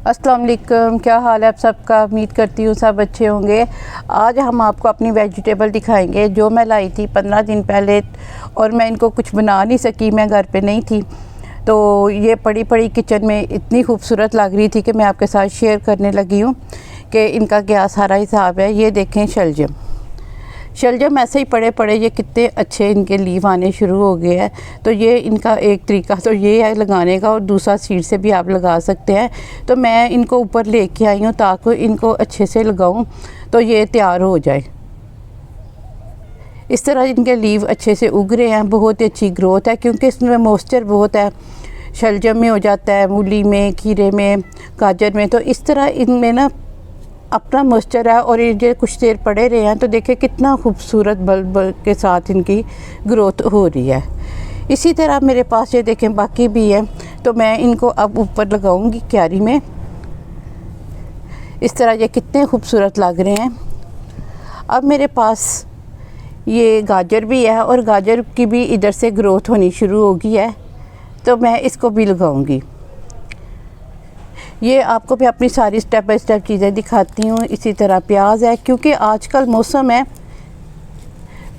अस्सलाम वालेकुम, क्या हाल है आप सबका। उम्मीद करती हूँ सब अच्छे होंगे। आज हम आपको अपनी वेजिटेबल दिखाएंगे जो मैं लाई थी 15 दिन पहले, और मैं इनको कुछ बना नहीं सकी, मैं घर पे नहीं थी। तो ये पड़ी पड़ी किचन में इतनी खूबसूरत लग रही थी कि मैं आपके साथ शेयर करने लगी हूँ कि इनका क्या सारा हिसाब है। ये देखें शलजम ऐसे ही पड़े पड़े ये कितने अच्छे इनके लीव आने शुरू हो गए हैं। तो ये इनका एक तरीका तो ये है लगाने का, और दूसरा सीड से भी आप लगा सकते हैं। तो मैं इनको ऊपर लेके आई हूँ ताकि इनको अच्छे से लगाऊँ तो ये तैयार हो जाए। इस तरह इनके लीव अच्छे से उग रहे हैं, बहुत ही अच्छी ग्रोथ है क्योंकि इसमें मॉइस्चर बहुत है। शलजम में हो जाता है, मूली में, खीरे में, गाजर में। तो इस तरह इनमें ना अपना मॉइस्चर है, और ये कुछ देर पड़े रहे हैं तो देखिए कितना खूबसूरत बल्ब के साथ इनकी ग्रोथ हो रही है। इसी तरह मेरे पास ये देखें बाकी भी है, तो मैं इनको अब ऊपर लगाऊंगी क्यारी में। इस तरह ये कितने खूबसूरत लग रहे हैं। अब मेरे पास ये गाजर भी है, और गाजर की भी इधर से ग्रोथ होनी शुरू हो गई है, तो मैं इसको भी लगाऊंगी। ये आपको मैं अपनी सारी स्टेप बाय स्टेप चीज़ें दिखाती हूँ। इसी तरह प्याज है, क्योंकि आजकल मौसम है,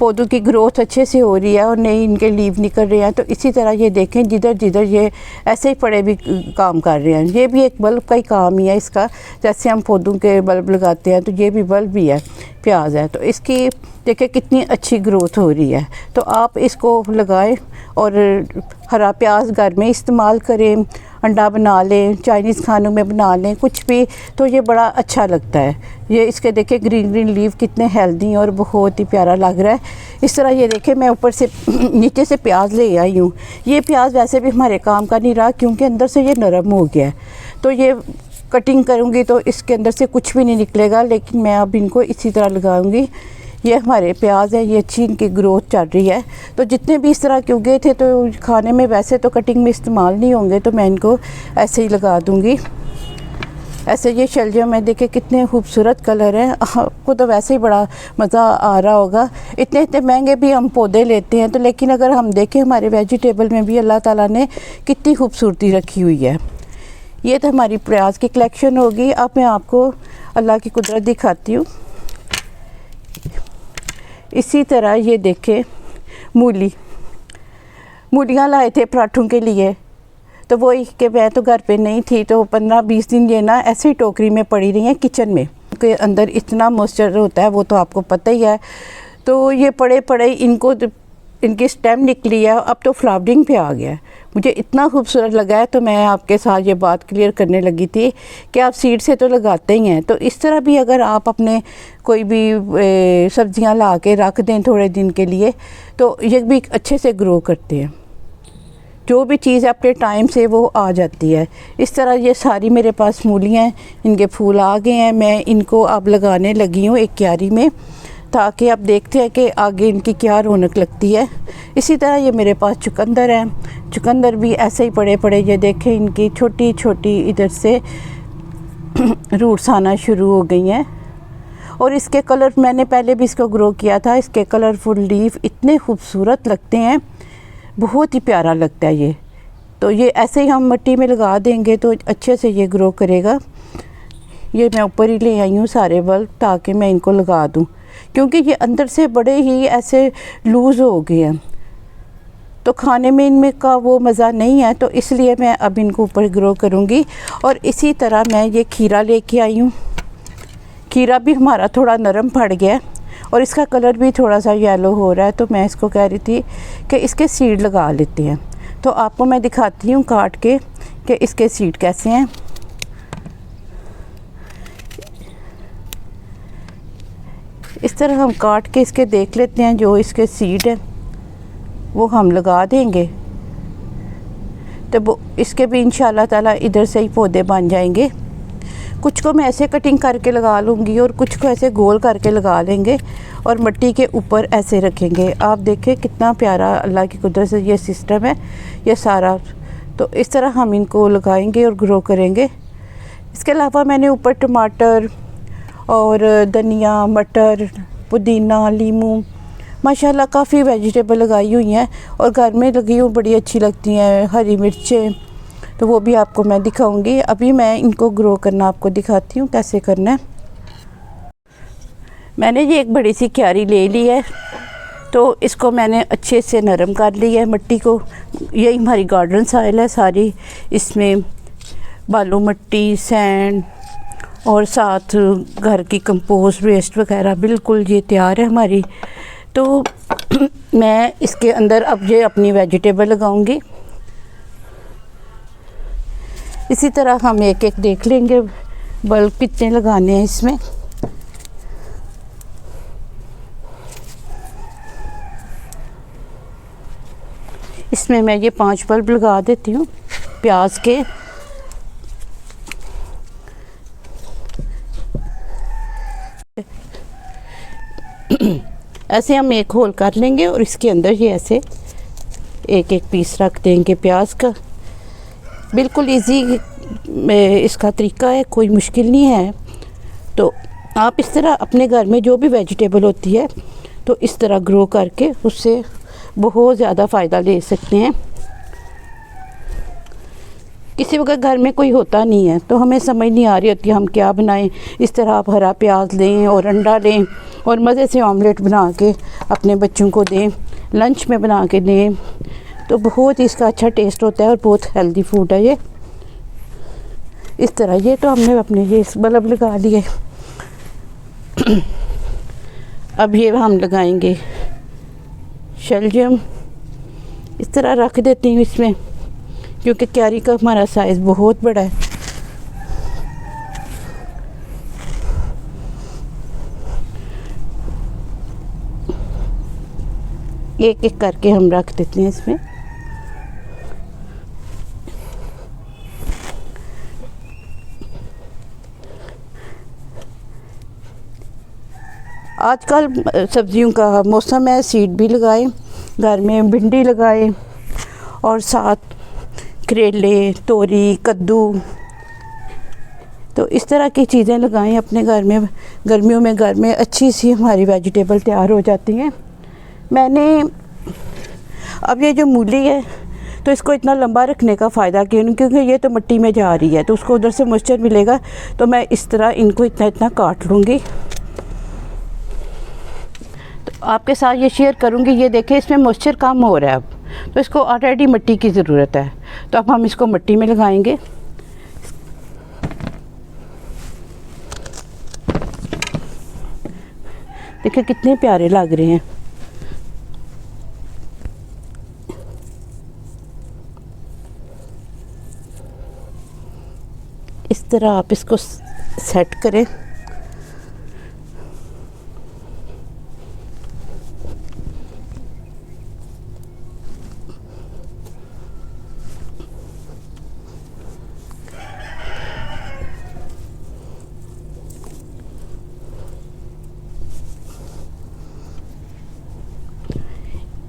पौधों की ग्रोथ अच्छे से हो रही है और नई इनके लीव निकल रहे हैं। तो इसी तरह ये देखें जिधर जिधर ये ऐसे ही पड़े भी काम कर रहे हैं। ये भी एक बल्ब का ही काम ही है इसका, जैसे हम पौधों के बल्ब लगाते हैं तो ये भी बल्ब ही है, प्याज है। तो इसकी देखिए कितनी अच्छी ग्रोथ हो रही है। तो आप इसको लगाएं और हरा प्याज घर में इस्तेमाल करें, अंडा बना लें, चाइनीज़ खानों में बना लें, कुछ भी, तो ये बड़ा अच्छा लगता है। ये इसके देखिए ग्रीन ग्रीन लीव कितने हेल्दी और बहुत ही प्यारा लग रहा है। इस तरह ये देखें मैं ऊपर से नीचे से प्याज ले आई हूँ। ये प्याज वैसे भी हमारे काम का नहीं रहा क्योंकि अंदर से ये नरम हो गया है। तो ये कटिंग करूँगी तो इसके अंदर से कुछ भी नहीं निकलेगा, लेकिन मैं अब इनको इसी तरह लगाऊँगी। ये हमारे प्याज है, ये अच्छी इनकी ग्रोथ चल रही है। तो जितने भी इस तरह के उगे थे तो खाने में वैसे तो कटिंग में इस्तेमाल नहीं होंगे, तो मैं इनको ऐसे ही लगा दूँगी। ऐसे ये शलजम में देखिए कितने खूबसूरत कलर हैं। आपको तो वैसे ही बड़ा मज़ा आ रहा होगा। इतने इतने महंगे भी हम पौधे लेते हैं, तो लेकिन अगर हम देखें हमारे वेजिटेबल में भी अल्लाह ताला ने कितनी खूबसूरती रखी हुई है। ये तो हमारी प्याज की कलेक्शन होगी। अब मैं आपको अल्लाह की कुदरत दिखाती हूँ। इसी तरह ये देखें मूलियाँ लाए थे पराठों के लिए, तो वो कि मैं तो घर पे नहीं थी, तो 15-20 दिन ये ना ऐसे ही टोकरी में पड़ी रही हैं किचन में, के अंदर इतना मॉइस्चर होता है वो तो आपको पता ही है। तो ये पड़े पड़े इनकी स्टेम निकली है, अब तो फ्लावरिंग पे आ गया है। मुझे इतना खूबसूरत लगा है, तो मैं आपके साथ ये बात क्लियर करने लगी थी कि आप सीड से तो लगाते ही हैं, तो इस तरह भी अगर आप अपने कोई भी सब्जियां ला के रख दें थोड़े दिन के लिए, तो ये भी अच्छे से ग्रो करते हैं। जो भी चीज़ अपने टाइम से वो आ जाती है। इस तरह ये सारी मेरे पास मूलियाँ हैं, इनके फूल आ गए हैं। मैं इनको अब लगाने लगी हूँ एक क्यारी में, ताकि आप देखते हैं कि आगे इनकी क्या रौनक लगती है। इसी तरह ये मेरे पास चुकंदर हैं, चुकंदर भी ऐसे ही पड़े पड़े, ये देखें इनकी छोटी छोटी इधर से रूट्स आना शुरू हो गई हैं। और इसके कलर मैंने पहले भी इसको ग्रो किया था, इसके कलरफुल लीफ इतने खूबसूरत लगते हैं, बहुत ही प्यारा लगता है ये। तो ये ऐसे ही हम मिट्टी में लगा देंगे तो अच्छे से ये ग्रो करेगा। ये मैं ऊपर ही ले आई हूँ सारे बल्ब ताकि मैं इनको लगा दूँ, क्योंकि ये अंदर से बड़े ही ऐसे लूज़ हो गए हैं, तो खाने में इनमें का वो मज़ा नहीं है। तो इसलिए मैं अब इनको ऊपर ग्रो करूँगी। और इसी तरह मैं ये खीरा लेके आई हूँ। खीरा भी हमारा थोड़ा नरम पड़ गया और इसका कलर भी थोड़ा सा येलो हो रहा है, तो मैं इसको कह रही थी कि इसके सीड लगा लेते हैं। तो आपको मैं दिखाती हूँ काट के कि इसके सीड कैसे हैं। इस तरह हम काट के इसके देख लेते हैं, जो इसके सीड है वो हम लगा देंगे, तो वो इसके भी इंशाल्लाह ताला इधर से ही पौधे बन जाएंगे। कुछ को मैं ऐसे कटिंग करके लगा लूँगी और कुछ को ऐसे गोल करके लगा लेंगे और मिट्टी के ऊपर ऐसे रखेंगे। आप देखें कितना प्यारा अल्लाह की कुदरत से ये सिस्टम है ये सारा। तो इस तरह हम इनको लगाएंगे और ग्रो करेंगे। इसके अलावा मैंने ऊपर टमाटर और धनिया, मटर, पुदीना, लीमू, माशाल्लाह काफ़ी वेजिटेबल लगाई हुई हैं और घर में लगी हुई बड़ी अच्छी लगती हैं। हरी मिर्चें, तो वो भी आपको मैं दिखाऊंगी। अभी मैं इनको ग्रो करना आपको दिखाती हूँ कैसे करना है। मैंने ये एक बड़ी सी क्यारी ले ली है, तो इसको मैंने अच्छे से नरम कर लिया है मिट्टी को। यही हमारी गार्डन सॉइल है सारी, इसमें बालू मिट्टी, सैंड और साथ घर की कंपोस्ट वेस्ट वगैरह बिल्कुल ये तैयार है हमारी। तो मैं इसके अंदर अब ये अपनी वेजिटेबल लगाऊंगी। इसी तरह हम एक एक देख लेंगे बल्ब कितने लगाने हैं इसमें। इसमें मैं ये 5 बल्ब लगा देती हूँ प्याज के। ऐसे हम एक होल कर लेंगे और इसके अंदर ये ऐसे एक एक पीस रख देंगे प्याज का। बिल्कुल इजी इसका तरीका है, कोई मुश्किल नहीं है। तो आप इस तरह अपने घर में जो भी वेजिटेबल होती है तो इस तरह ग्रो करके उससे बहुत ज़्यादा फ़ायदा ले सकते हैं। किसी वक्त घर में कोई होता नहीं है तो हमें समझ नहीं आ रही होती हम क्या बनाएं। इस तरह आप हरा प्याज लें और अंडा लें और मज़े से ऑमलेट बना के अपने बच्चों को दें, लंच में बना के दें, तो बहुत ही इसका अच्छा टेस्ट होता है और बहुत हेल्दी फूड है ये। इस तरह ये तो हमने अपने ये बल्ब लगा लिए। अब ये हम लगाएंगे शलजम। इस तरह रख देती हूँ इसमें, क्योंकि क्यारी का हमारा साइज़ बहुत बड़ा है। एक एक करके हम रख देते हैं इसमें। आजकल सब्जियों का मौसम है, सीड भी लगाएं घर में, भिंडी लगाएं और साथ करेले, तोरी, कद्दू, तो इस तरह की चीज़ें लगाएं अपने घर में। गर्मियों में घर में अच्छी सी हमारी वेजिटेबल तैयार हो जाती हैं। मैंने अब ये जो मूली है तो इसको इतना लंबा रखने का फ़ायदा क्यों, क्योंकि ये तो मिट्टी में जा रही है तो उसको उधर से मॉइस्चर मिलेगा। तो मैं इस तरह इनको इतना इतना काट लूँगी। तो आपके साथ ये शेयर करूँगी। ये देखें इसमें मॉइस्चर कम हो रहा है अब, तो इसको ऑलरेडी मिट्टी की ज़रूरत है, तो अब हम इसको मिट्टी में लगाएंगे। देखिए कितने प्यारे लग रहे हैं। इस तरह आप इसको सेट करें।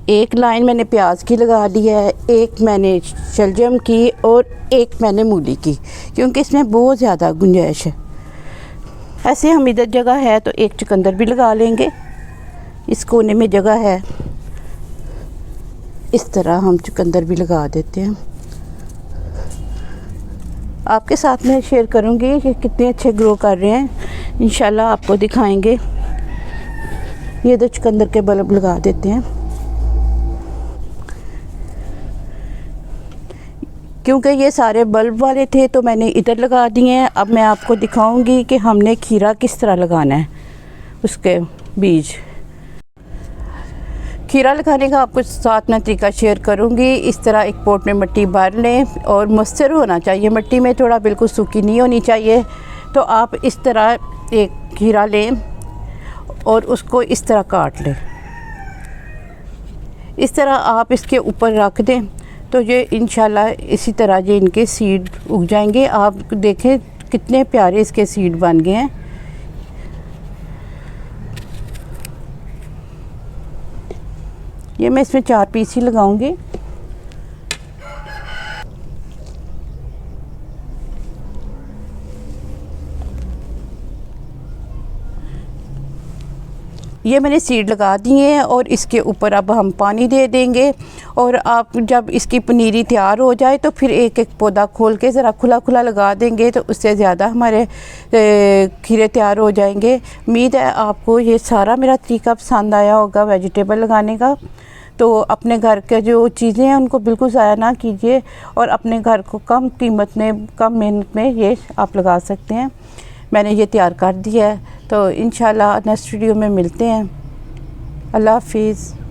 एक लाइन मैंने प्याज की लगा ली है, एक मैंने शलजम की और एक मैंने मूली की, क्योंकि इसमें बहुत ज़्यादा गुंजाइश है। ऐसे हम इधर जगह है तो एक चुकंदर भी लगा लेंगे। इस कोने में जगह है, इस तरह हम चुकंदर भी लगा देते हैं। आपके साथ में शेयर करूँगी कि कितने अच्छे ग्रो कर रहे हैं, इंशाल्लाह आपको दिखाएंगे। ये तो चुकंदर के बल्ब लगा देते हैं, क्योंकि ये सारे बल्ब वाले थे तो मैंने इधर लगा दिए हैं। अब मैं आपको दिखाऊंगी कि हमने खीरा किस तरह लगाना है, उसके बीज। खीरा लगाने का आपको साथ में तरीका शेयर करूंगी। इस तरह एक पॉट में मिट्टी भर लें और मॉइस्चर होना चाहिए मिट्टी में, थोड़ा बिल्कुल सूखी नहीं होनी चाहिए। तो आप इस तरह एक खीरा लें और उसको इस तरह काट लें। इस तरह आप इसके ऊपर रख दें तो ये इंशाल्लाह इसी तरह ये इनके सीड उग जाएंगे। आप देखें कितने प्यारे इसके सीड बन गए हैं। ये मैं इसमें 4 पीस ही लगाऊंगी। ये मैंने सीड लगा दिए हैं और इसके ऊपर अब हम पानी दे देंगे। और आप जब इसकी पनीरी तैयार हो जाए तो फिर एक एक पौधा खोल के ज़रा खुला खुला लगा देंगे, तो उससे ज़्यादा हमारे खीरे तैयार हो जाएंगे। उम्मीद है आपको ये सारा मेरा तरीका पसंद आया होगा वेजिटेबल लगाने का। तो अपने घर के जो चीज़ें हैं उनको बिल्कुल ज़ाया ना कीजिए और अपने घर को कम कीमत में, कम मेहनत में ये आप लगा सकते हैं। मैंने ये तैयार कर दिया है, तो इंशाल्लाह नेक्स्ट वीडियो में मिलते हैं। अल्लाह हाफिज़।